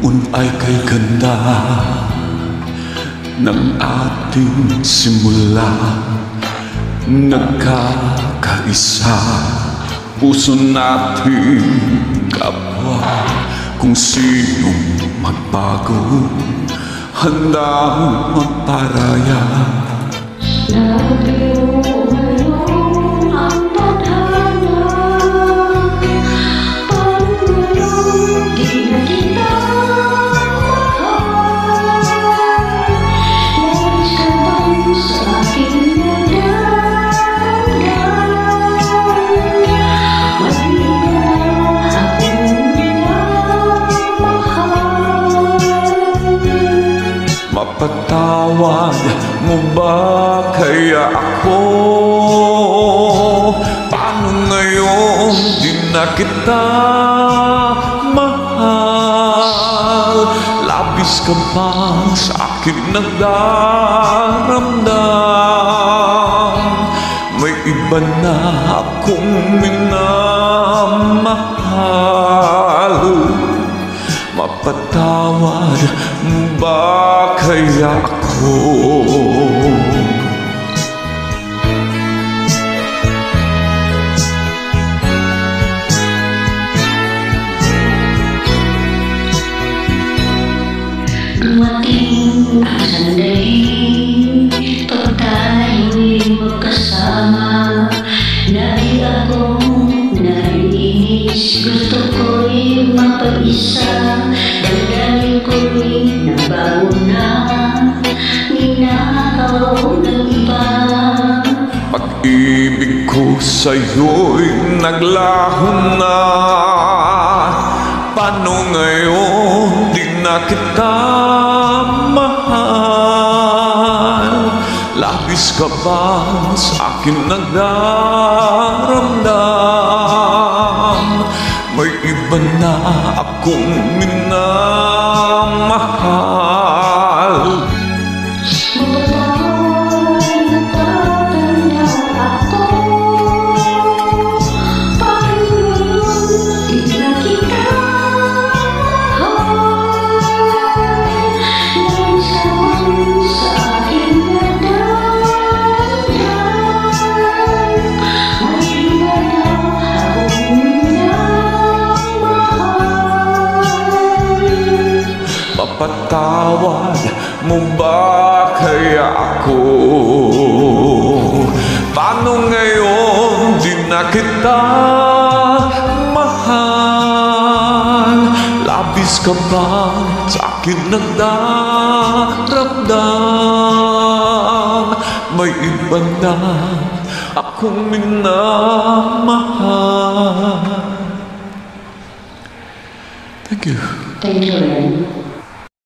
Noon ay kay ganda ng ating simula. Nagkakaisa puso natin kapwa. Kung sinong magbago handang magparaya. Nabiyo ngayon ang tadhana, paano ngayon di na kita mahal? Nais ka bang sa aking nadamdam? Mali ka na akong minamahal. Mapatawad mo ba kaya ako? Paano ngayon di na kita mahal? Labis ka ba sa akin nagdaramdam? May iba na akong minamahal. Mapatawad mo ba kaya ako? Dumating ang sandali pag tayo'y magkasama, na di akong naiinis. Gusto ko'y mapaisa, damdamin ko'y nabago na, ninakaw ng iba. Pag-ibig ko sa'yo'y naglaho na. Paano ngayon di na kita mahal? Labis ka ba sa akin nagdaramdam? May iba na akong minamahal. Mapatawad mo ba kaya ako? Paano ngayon di na kita mahal? Labis ka ba sa akin nagdaramdam? May iba na akong minamahal. Thank you. Thank you, Ren.